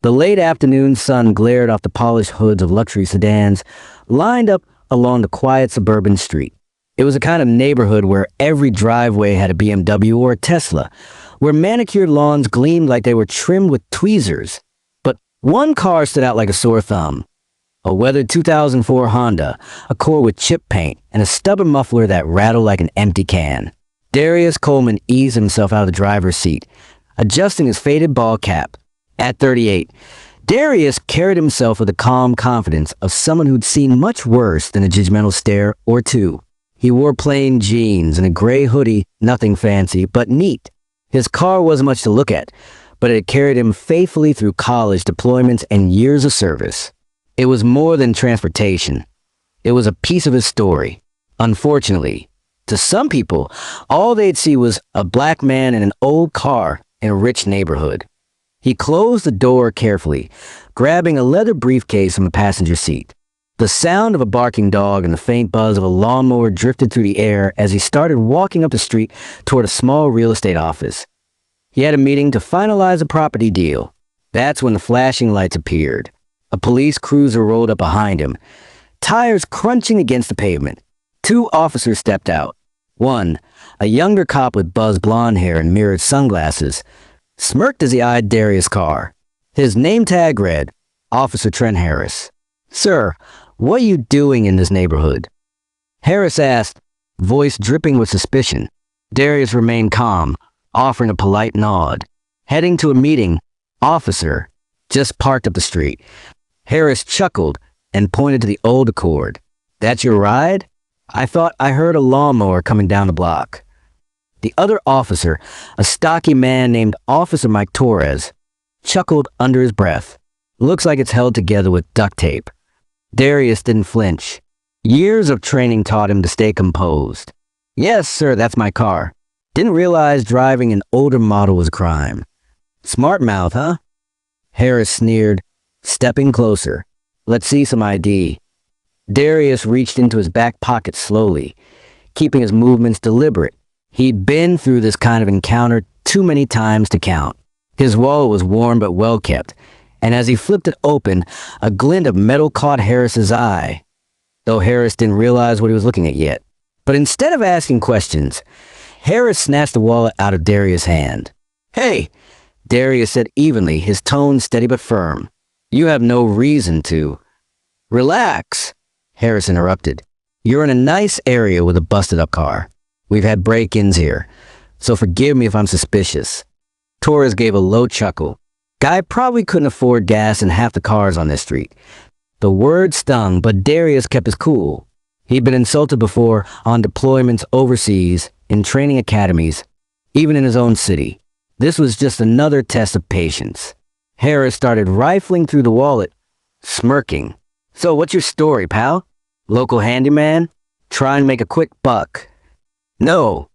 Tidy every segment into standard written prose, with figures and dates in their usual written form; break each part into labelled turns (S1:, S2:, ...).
S1: The late afternoon sun glared off the polished hoods of luxury sedans lined up along the quiet suburban street. It was a kind of neighborhood where every driveway had a BMW or a Tesla, where manicured lawns gleamed like they were trimmed with tweezers. But one car stood out like a sore thumb. A weathered 2004 Honda, a core with chip paint, and a stubborn muffler that rattled like an empty can. Darius Coleman eased himself out of the driver's seat, adjusting his faded ball cap. At 38, Darius carried himself with the calm confidence of someone who'd seen much worse than a judgmental stare or two. He wore plain jeans and a gray hoodie, nothing fancy, but neat. His car wasn't much to look at, but it carried him faithfully through college deployments and years of service. It was more than transportation. It was a piece of his story. Unfortunately, to some people, all they'd see was a black man in an old car in a rich neighborhood. He closed the door carefully, grabbing a leather briefcase from the passenger seat. The sound of a barking dog and the faint buzz of a lawnmower drifted through the air as he started walking up the street toward a small real estate office. He had a meeting to finalize a property deal. That's when the flashing lights appeared. A police cruiser rolled up behind him, tires crunching against the pavement. Two officers stepped out. One, a younger cop with buzzed blonde hair and mirrored sunglasses, smirked as he eyed Darius' car. His name tag read, Officer Trent Harris. "Sir, what are you doing in this neighborhood?" Harris asked, voice dripping with suspicion. Darius remained calm, offering a polite nod. "Heading to a meeting, officer. Just parked up the street." Harris chuckled and pointed to the old Accord. "That's your ride? I thought I heard a lawnmower coming down the block." The other officer, a stocky man named Officer Mike Torres, chuckled under his breath. "Looks like it's held together with duct tape." Darius didn't flinch. Years of training taught him to stay composed. "Yes, sir, that's my car. Didn't realize driving an older model was a crime." "Smart mouth, huh?" Harris sneered, stepping closer. "Let's see some ID." Darius reached into his back pocket slowly, keeping his movements deliberate. He'd been through this kind of encounter too many times to count. His wallet was worn but well kept, and as he flipped it open, a glint of metal caught Harris's eye, though Harris didn't realize what he was looking at yet. But instead of asking questions, Harris snatched the wallet out of Darius' hand. "Hey," Darius said evenly, his tone steady but firm. "You have no reason to." "Relax," Harris interrupted. "You're in a nice area with a busted-up car. We've had break-ins here, so forgive me if I'm suspicious." Torres gave a low chuckle. Guy probably couldn't afford gas in half the cars on this street. The word stung, but Darius kept his cool. He'd been insulted before on deployments overseas, in training academies, even in his own city. This was just another test of patience. Harris started rifling through the wallet, smirking. "So what's your story, pal? Local handyman? Try and make a quick buck?" "No,"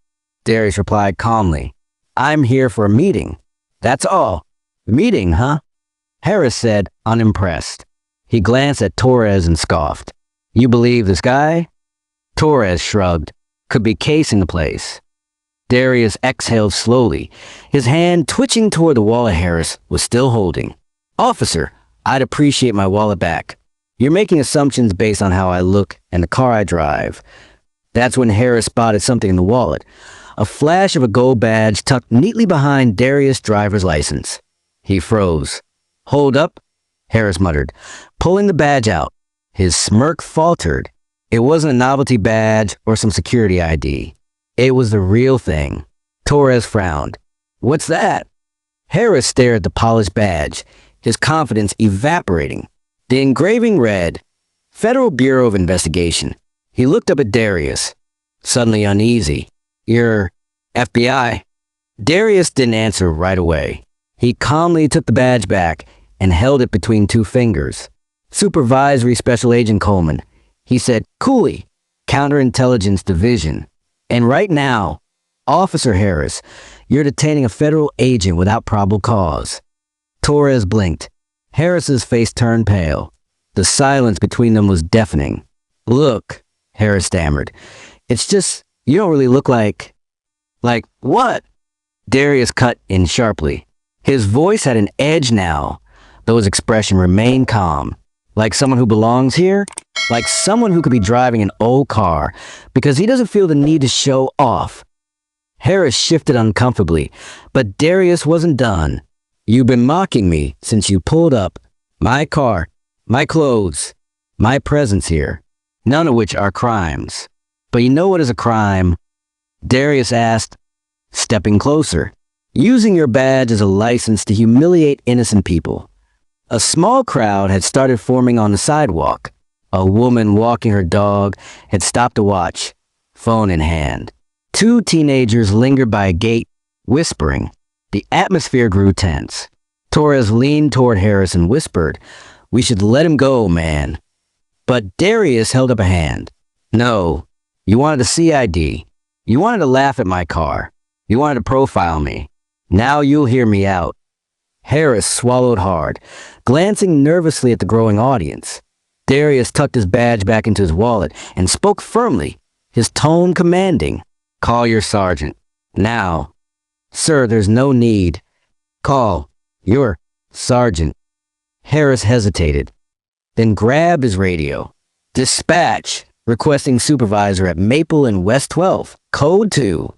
S1: Darius replied calmly. "I'm here for a meeting. That's all." "Meeting, huh?" Harris said, unimpressed. He glanced at Torres and scoffed. "You believe this guy?" Torres shrugged. "Could be casing the place." Darius exhaled slowly, his hand twitching toward the wallet Harris was still holding. "Officer, I'd appreciate my wallet back. You're making assumptions based on how I look and the car I drive." That's when Harris spotted something in the wallet, a flash of a gold badge tucked neatly behind Darius' driver's license. He froze. "Hold up," Harris muttered, pulling the badge out. His smirk faltered. It wasn't a novelty badge or some security ID. It was the real thing. Torres frowned. "What's that?" Harris stared at the polished badge, his confidence evaporating. The engraving read, Federal Bureau of Investigation. He looked up at Darius, suddenly uneasy. "You're FBI?" Darius didn't answer right away. He calmly took the badge back and held it between two fingers. "Supervisory Special Agent Coleman," he said coolly, "Counterintelligence Division. And right now, Officer Harris, you're detaining a federal agent without probable cause." Torres blinked. Harris's face turned pale. The silence between them was deafening. "Look," Harris stammered, "it's just, you don't really look like..." "Like what?" Darius cut in sharply. His voice had an edge now, though his expression remained calm. Like someone who belongs here? Like someone who could be driving an old car, because he doesn't feel the need to show off. Harris shifted uncomfortably, but Darius wasn't done. "You've been mocking me since you pulled up. My car, my clothes, my presence here, none of which are crimes. But you know what is a crime?" Darius asked, stepping closer. "Using your badge as a license to humiliate innocent people." A small crowd had started forming on the sidewalk. A woman walking her dog had stopped to watch, phone in hand. Two teenagers lingered by a gate, whispering. The atmosphere grew tense. Torres leaned toward Harris and whispered, "We should let him go, man." But Darius held up a hand. "No, you wanted a CID. You wanted to laugh at my car. You wanted to profile me. Now you'll hear me out." Harris swallowed hard, glancing nervously at the growing audience. Darius tucked his badge back into his wallet and spoke firmly, his tone commanding. "Call your sergeant. Now." "Sir, there's no need." "Call your sergeant." Harris hesitated, then grabbed his radio. "Dispatch, requesting supervisor at Maple and West 12, code 2.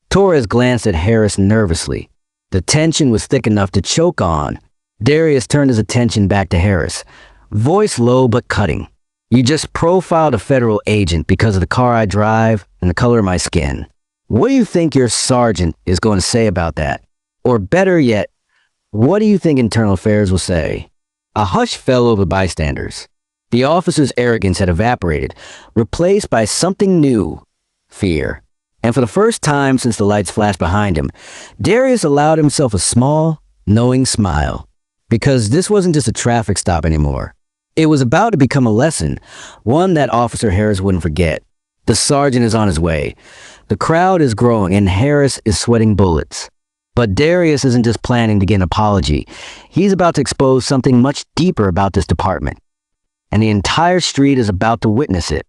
S1: Torres glanced at Harris nervously. The tension was thick enough to choke on. Darius turned his attention back to Harris, voice low but cutting. "You just profiled a federal agent because of the car I drive and the color of my skin. What do you think your sergeant is going to say about that? Or better yet, what do you think Internal Affairs will say?" A hush fell over bystanders. The officer's arrogance had evaporated, replaced by something new, fear. And for the first time since the lights flashed behind him, Darius allowed himself a small, knowing smile. Because this wasn't just a traffic stop anymore. It was about to become a lesson, one that Officer Harris wouldn't forget. The sergeant is on his way. The crowd is growing and Harris is sweating bullets. But Darius isn't just planning to get an apology. He's about to expose something much deeper about this department. And the entire street is about to witness it.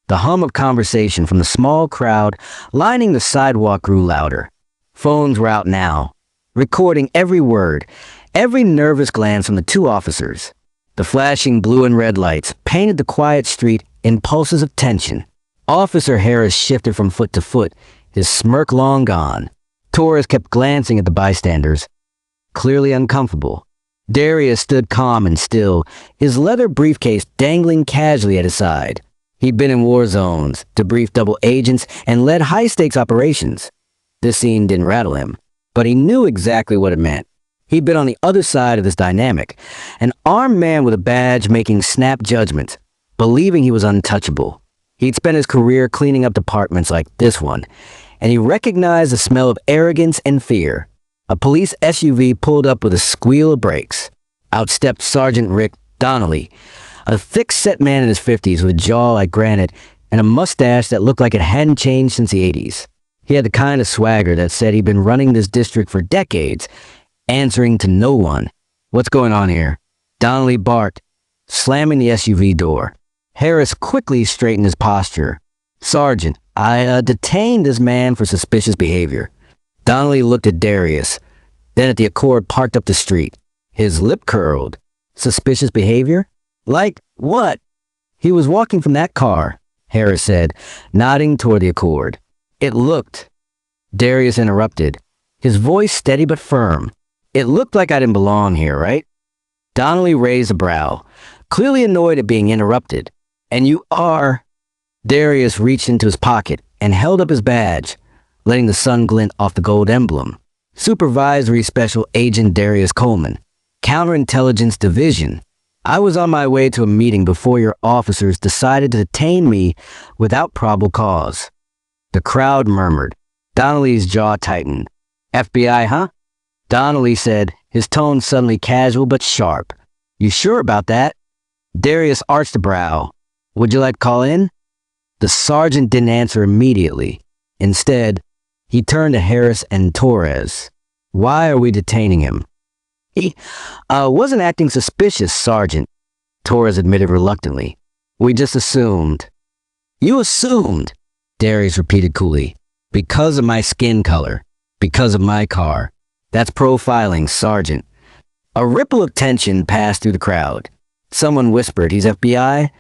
S1: The hum of conversation from the small crowd lining the sidewalk grew louder. Phones were out now, recording every word, every nervous glance from the two officers. The flashing blue and red lights painted the quiet street in pulses of tension. Officer Harris shifted from foot to foot, his smirk long gone. Torres kept glancing at the bystanders, clearly uncomfortable. Darius stood calm and still, his leather briefcase dangling casually at his side. He'd been in war zones, debriefed double agents, and led high-stakes operations. This scene didn't rattle him, but he knew exactly what it meant. He'd been on the other side of this dynamic, an armed man with a badge making snap judgments, believing he was untouchable. He'd spent his career cleaning up departments like this one, and he recognized the smell of arrogance and fear. A police SUV pulled up with a squeal of brakes. Out stepped Sergeant Rick Donnelly, a thick-set man in his 50s with a jaw like granite and a mustache that looked like it hadn't changed since the 80s. He had the kind of swagger that said he'd been running this district for decades, answering to no one. "What's going on here?" Donnelly barked, slamming the SUV door. Harris quickly straightened his posture. "Sergeant, I detained this man for suspicious behavior." Donnelly looked at Darius, then at the Accord parked up the street. His lip curled. "Suspicious behavior? Like what?" "He was walking from that car," Harris said, nodding toward the Accord. "It looked..." Darius interrupted, his voice steady but firm. "It looked like I didn't belong here, right?" Donnelly raised a brow, clearly annoyed at being interrupted. "And you are..." Darius reached into his pocket and held up his badge, letting the sun glint off the gold emblem. "Supervisory Special Agent Darius Coleman, Counterintelligence Division. I was on my way to a meeting before your officers decided to detain me without probable cause." The crowd murmured. Donnelly's jaw tightened. "FBI, huh?" Donnelly said, his tone suddenly casual but sharp. "You sure about that?" Darius arched a brow. "Would you like to call in?" The sergeant didn't answer immediately. Instead, he turned to Harris and Torres. "Why are we detaining him?" "He wasn't acting suspicious, Sergeant," Torres admitted reluctantly. "We just assumed." "You assumed," Darius repeated coolly. "Because of my skin color. Because of my car. That's profiling, Sergeant." A ripple of tension passed through the crowd. Someone whispered, "He's FBI,"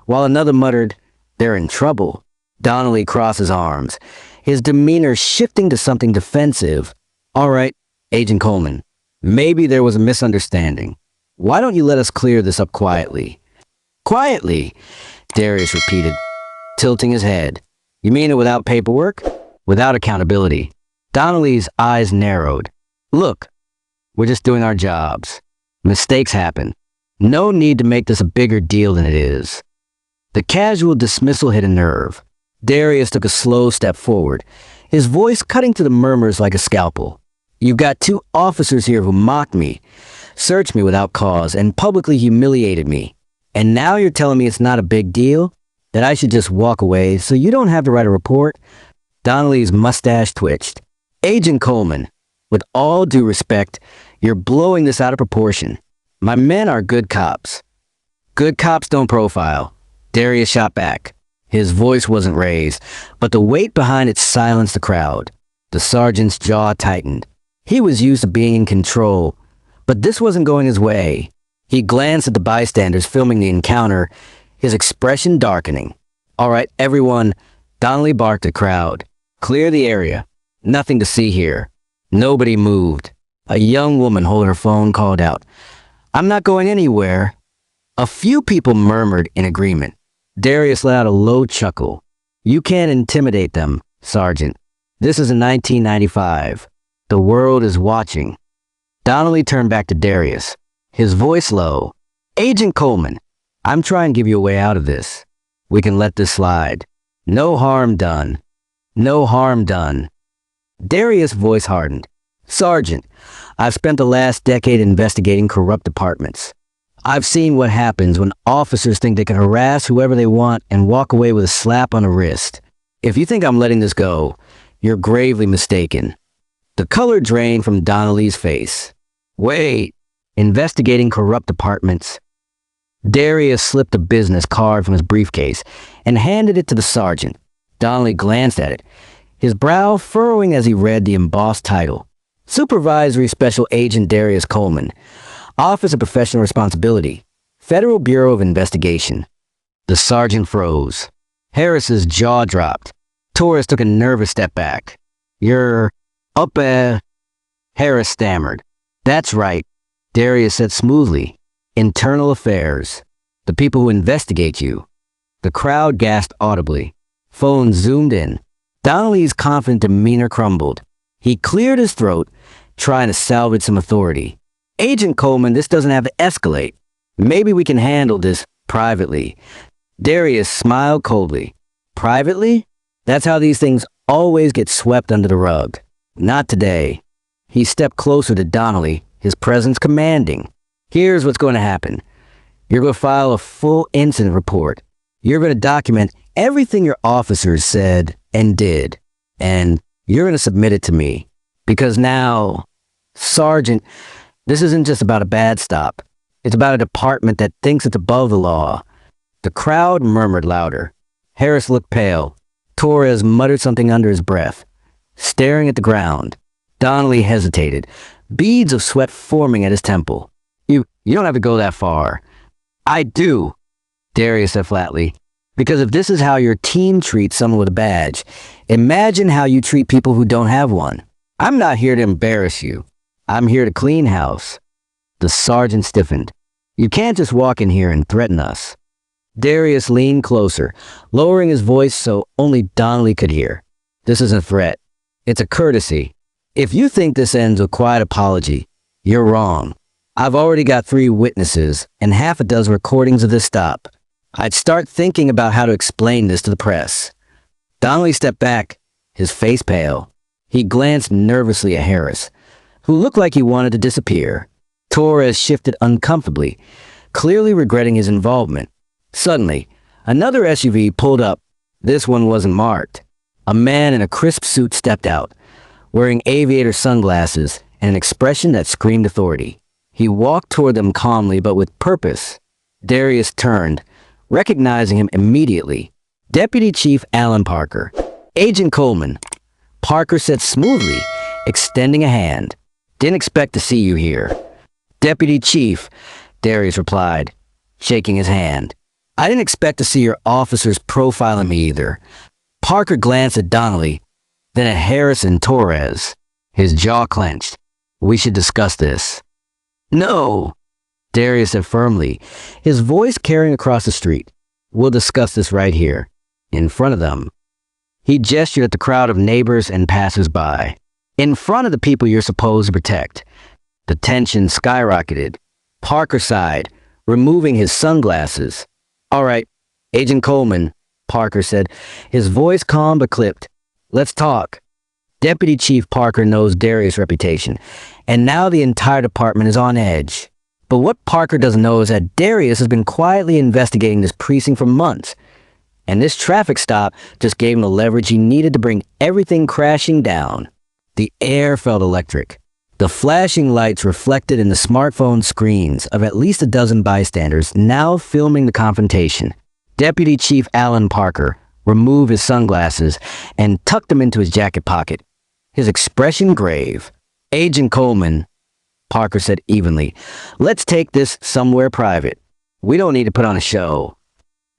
S1: while another muttered, "They're in trouble." Donnelly crossed his arms, his demeanor shifting to something defensive. "All right, Agent Coleman, maybe there was a misunderstanding. Why don't you let us clear this up quietly?" "Quietly," Darius repeated, tilting his head. "You mean it without paperwork? Without accountability?" Donnelly's eyes narrowed. "Look, we're just doing our jobs. Mistakes happen. No need to make this a bigger deal than it is." The casual dismissal hit a nerve. Darius took a slow step forward, his voice cutting through the murmurs like a scalpel. "You've got two officers here who mocked me, searched me without cause, and publicly humiliated me. And now you're telling me it's not a big deal? That I should just walk away so you don't have to write a report?" Donnelly's mustache twitched. "Agent Coleman, with all due respect, you're blowing this out of proportion. My men are good cops." "Good cops don't profile," Darius shot back. His voice wasn't raised, but the weight behind it silenced the crowd. The sergeant's jaw tightened. He was used to being in control, but this wasn't going his way. He glanced at the bystanders filming the encounter, his expression darkening. "All right, everyone," Donnelly barked at the crowd. "Clear the area. Nothing to see here." Nobody moved. A young woman holding her phone called out, "I'm not going anywhere." A few people murmured in agreement. Darius let out a low chuckle. "You can't intimidate them, Sergeant. This is in 1995. The world is watching." Donnelly turned back to Darius, his voice low. "Agent Coleman, I'm trying to give you a way out of this. We can let this slide. No harm done. No harm done." Darius' voice hardened. "Sergeant, I've spent the last decade investigating corrupt departments. I've seen what happens when officers think they can harass whoever they want and walk away with a slap on the wrist. If you think I'm letting this go, you're gravely mistaken." The color drained from Donnelly's face. "Wait, investigating corrupt departments?" Darius slipped a business card from his briefcase and handed it to the sergeant. Donnelly glanced at it, his brow furrowing as he read the embossed title. "Supervisory Special Agent Darius Coleman, Office of Professional Responsibility, Federal Bureau of Investigation." The sergeant froze. Harris's jaw dropped. Torres took a nervous step back. "You're up Harris stammered. "That's right," Darius said smoothly. "Internal affairs. The people who investigate you." The crowd gasped audibly. Phones zoomed in. Donnelly's confident demeanor crumbled. He cleared his throat, trying to salvage some authority. "Agent Coleman, this doesn't have to escalate. Maybe we can handle this privately." Darius smiled coldly. "Privately? That's how these things always get swept under the rug. Not today." He stepped closer to Donnelly, his presence commanding. "Here's what's going to happen. You're going to file a full incident report. You're going to document everything your officers said and did, and you're going to submit it to me. Because now, Sergeant, this isn't just about a bad stop. It's about a department that thinks it's above the law." The crowd murmured louder. Harris looked pale. Torres muttered something under his breath. Staring at the ground, Donnelly hesitated, beads of sweat forming at his temple. You don't have to go that far." "I do," Darius said flatly. "Because if this is how your team treats someone with a badge, imagine how you treat people who don't have one. I'm not here to embarrass you. I'm here to clean house." The sergeant stiffened. "You can't just walk in here and threaten us." Darius leaned closer, lowering his voice so only Donnelly could hear. "This isn't a threat. It's a courtesy. If you think this ends with a quiet apology, you're wrong. I've already got 3 witnesses and half a dozen recordings of this stop. I'd start thinking about how to explain this to the press." Donnelly stepped back, his face pale. He glanced nervously at Harris, who looked like he wanted to disappear. Torres shifted uncomfortably, clearly regretting his involvement. Suddenly, another SUV pulled up. This one wasn't marked. A man in a crisp suit stepped out, wearing aviator sunglasses and an expression that screamed authority. He walked toward them calmly but with purpose. Darius turned, recognizing him immediately. Deputy Chief Alan Parker. "Agent Coleman," Parker said smoothly, extending a hand. "Didn't expect to see you here." "Deputy Chief," Darius replied, shaking his hand. "I didn't expect to see your officers profiling me either." Parker glanced at Donnelly, then at Harris and Torres. His jaw clenched. "We should discuss this." "No," Darius said firmly, his voice carrying across the street. "We'll discuss this right here, in front of them." He gestured at the crowd of neighbors and passers-by. "In front of the people you're supposed to protect." The tension skyrocketed. Parker sighed, removing his sunglasses. "All right, Agent Coleman," Parker said, his voice calm but clipped. "Let's talk." Deputy Chief Parker knows Darius' reputation, and now the entire department is on edge. But what Parker doesn't know is that Darius has been quietly investigating this precinct for months, and this traffic stop just gave him the leverage he needed to bring everything crashing down. The air felt electric. The flashing lights reflected in the smartphone screens of at least a dozen bystanders now filming the confrontation. Deputy Chief Alan Parker removed his sunglasses and tucked them into his jacket pocket, his expression grave. "Agent Coleman," Parker said evenly, "let's take this somewhere private. We don't need to put on a show."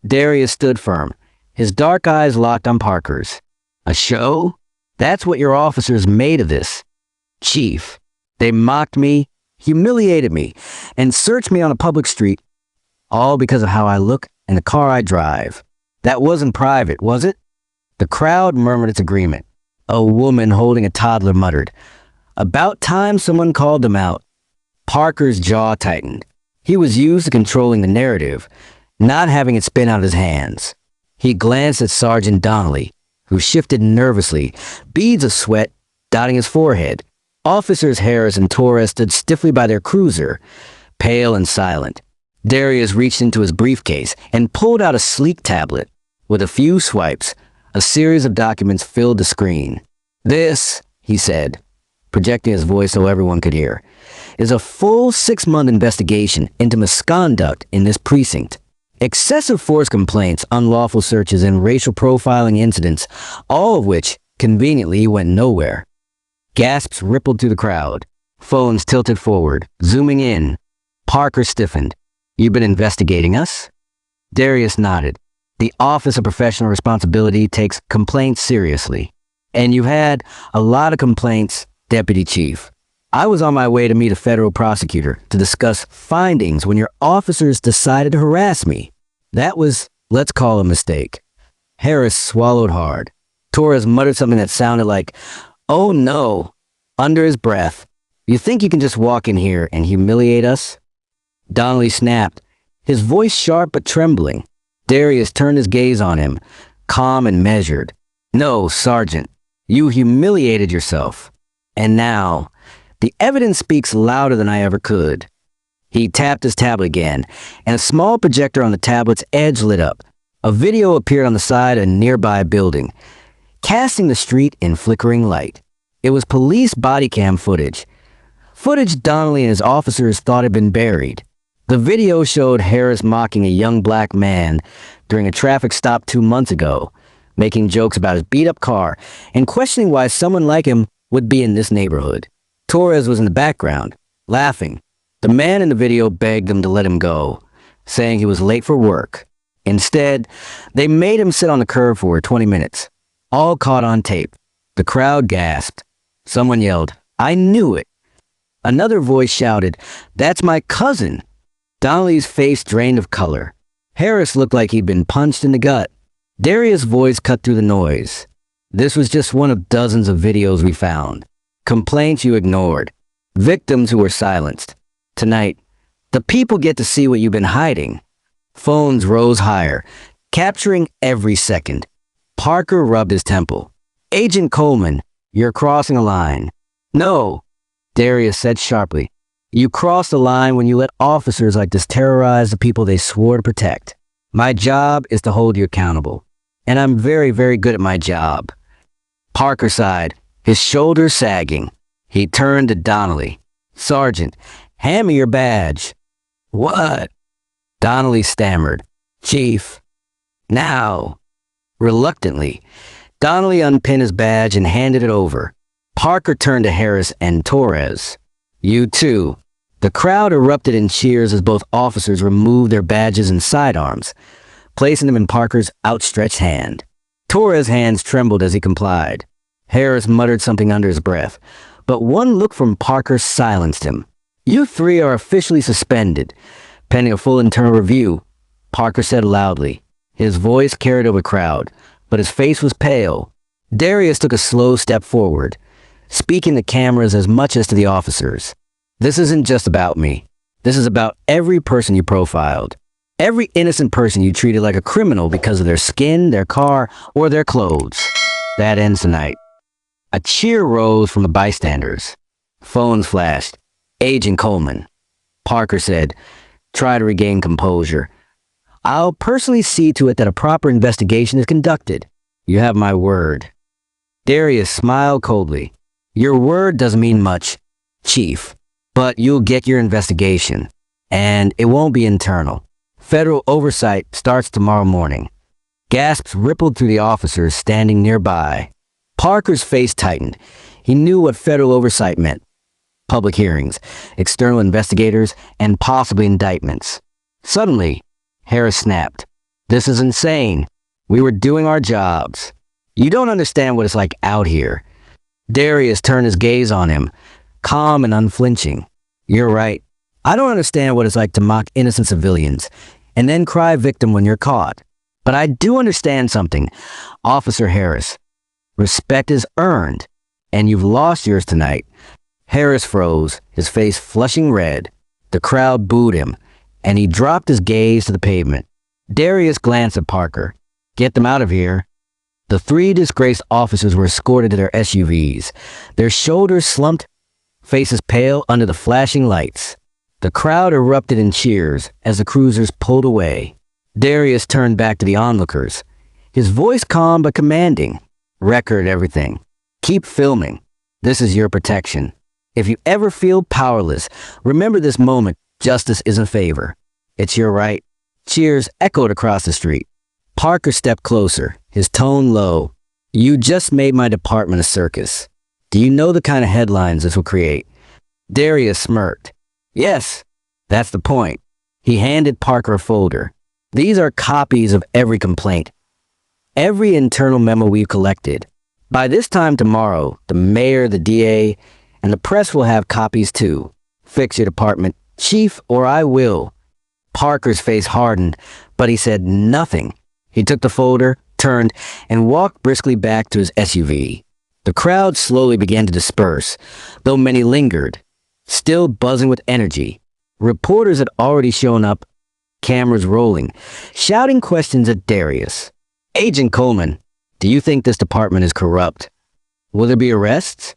S1: Darius stood firm, his dark eyes locked on Parker's. "A show? That's what your officers made of this. Chief, they mocked me, humiliated me, and searched me on a public street, all because of how I look and the car I drive. That wasn't private, was it?" The crowd murmured its agreement. A woman holding a toddler muttered, "About time someone called them out." Parker's jaw tightened. He was used to controlling the narrative, not having it spin out of his hands. He glanced at Sergeant Donnelly, who shifted nervously, beads of sweat dotting his forehead. Officers Harris and Torres stood stiffly by their cruiser, pale and silent. Darius reached into his briefcase and pulled out a sleek tablet. With a few swipes, a series of documents filled the screen. "This," he said, projecting his voice so everyone could hear, "is a full 6-month investigation into misconduct in this precinct. Excessive force complaints, unlawful searches, and racial profiling incidents, all of which, conveniently, went nowhere." Gasps rippled through the crowd. Phones tilted forward, zooming in. Parker stiffened. "You've been investigating us?" Darius nodded. "The Office of Professional Responsibility takes complaints seriously." "And you've had a lot of complaints, Deputy Chief. I was on my way to meet a federal prosecutor to discuss findings when your officers decided to harass me. That was, let's call a mistake." Harris swallowed hard. Torres muttered something that sounded like, "Oh no," under his breath. "You think you can just walk in here and humiliate us?" Donnelly snapped, his voice sharp but trembling. Darius turned his gaze on him, calm and measured. "No, Sergeant, you humiliated yourself. And now, the evidence speaks louder than I ever could." He tapped his tablet again, and a small projector on the tablet's edge lit up. A video appeared on the side of a nearby building, casting the street in flickering light. It was police body cam footage. Footage Donnelly and his officers thought had been buried. The video showed Harris mocking a young black man during a traffic stop 2 months ago, making jokes about his beat-up car and questioning why someone like him would be in this neighborhood. Torres was in the background, laughing. The man in the video begged them to let him go, saying he was late for work. Instead, they made him sit on the curb for 20 minutes, all caught on tape. The crowd gasped. Someone yelled, "I knew it." Another voice shouted, "That's my cousin." Donnelly's face drained of color. Harris looked like he'd been punched in the gut. Darius' voice cut through the noise. "This was just one of dozens of videos we found. Complaints you ignored. Victims who were silenced. Tonight, the people get to see what you've been hiding." Phones rose higher, capturing every second. Parker rubbed his temple. "Agent Coleman, you're crossing a line." "No," Darius said sharply. "You crossed the line when you let officers like this terrorize the people they swore to protect. My job is to hold you accountable, and I'm very, very good at my job." Parker sighed, his shoulders sagging. He turned to Donnelly. "Sergeant, hand me your badge." "What?" Donnelly stammered. "Chief." "Now." Reluctantly, Donnelly unpinned his badge and handed it over. Parker turned to Harris and Torres. "You too, The crowd erupted in cheers as both officers removed their badges and sidearms, placing them in Parker's outstretched hand. Torres' hands trembled as he complied. Harris muttered something under his breath, but one look from Parker silenced him. "You three are officially suspended, pending a full internal review," Parker said loudly. His voice carried over the crowd, but his face was pale. Darius took a slow step forward, speaking to cameras as much as to the officers. "This isn't just about me. This is about every person you profiled. Every innocent person you treated like a criminal because of their skin, their car, or their clothes. That ends tonight." A cheer rose from the bystanders. Phones flashed. "Agent Coleman," Parker said, "try to regain composure. I'll personally see to it that a proper investigation is conducted. You have my word." Darius smiled coldly. "Your word doesn't mean much, Chief, but you'll get your investigation, and it won't be internal. Federal oversight starts tomorrow morning." Gasps rippled through the officers standing nearby. Parker's face tightened. He knew what federal oversight meant. Public hearings, external investigators, and possibly indictments. Suddenly, Harris snapped. "This is insane. We were doing our jobs. You don't understand what it's like out here." Darius turned his gaze on him, calm and unflinching. "You're right. I don't understand what it's like to mock innocent civilians and then cry victim when you're caught. But I do understand something, Officer Harris. Respect is earned, and you've lost yours tonight." Harris froze, his face flushing red. The crowd booed him, and he dropped his gaze to the pavement. Darius glanced at Parker. "Get them out of here." The three disgraced officers were escorted to their SUVs, their shoulders slumped, faces pale under the flashing lights. The crowd erupted in cheers as the cruisers pulled away. Darius turned back to the onlookers, his voice calm but commanding. "Record everything. Keep filming. This is your protection. If you ever feel powerless, remember this moment. Justice is in favor. It's your right." Cheers echoed across the street. Parker stepped closer, his tone low. "You just made my department a circus. Do you know the kind of headlines this will create?" Darius smirked. "Yes, that's the point." He handed Parker a folder. "These are copies of every complaint, every internal memo we've collected. By this time tomorrow, the mayor, the DA, and the press will have copies too. Fix your department, Chief, or I will." Parker's face hardened, but he said nothing. He took the folder, turned, and walked briskly back to his SUV. The crowd slowly began to disperse, though many lingered, still buzzing with energy. Reporters had already shown up, cameras rolling, shouting questions at Darius. "Agent Coleman, do you think this department is corrupt? Will there be arrests?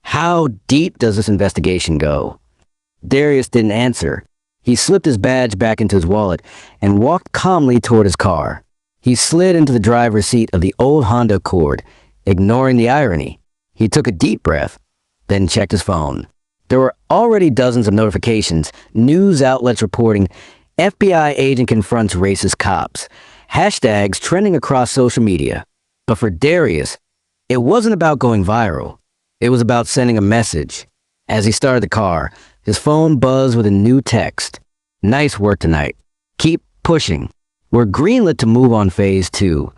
S1: How deep does this investigation go?" Darius didn't answer. He slipped his badge back into his wallet and walked calmly toward his car. He slid into the driver's seat of the old Honda Accord, ignoring the irony. He took a deep breath, then checked his phone. There were already dozens of notifications, news outlets reporting FBI agent confronts racist cops, hashtags trending across social media. But for Darius, it wasn't about going viral. It was about sending a message. As he started the car, his phone buzzed with a new text. "Nice work tonight. Keep pushing. We're greenlit to move on phase 2.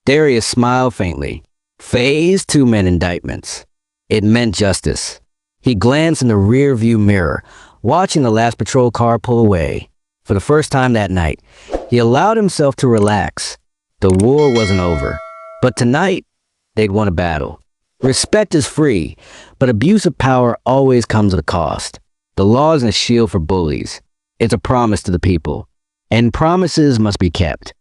S1: Darius smiled faintly. Phase 2 meant indictments. It meant justice. He glanced in the rear-view mirror, watching the last patrol car pull away. For the first time that night, he allowed himself to relax. The war wasn't over. But tonight, they'd won a battle. Respect is free, but abuse of power always comes at a cost. The law isn't a shield for bullies. It's a promise to the people. And promises must be kept.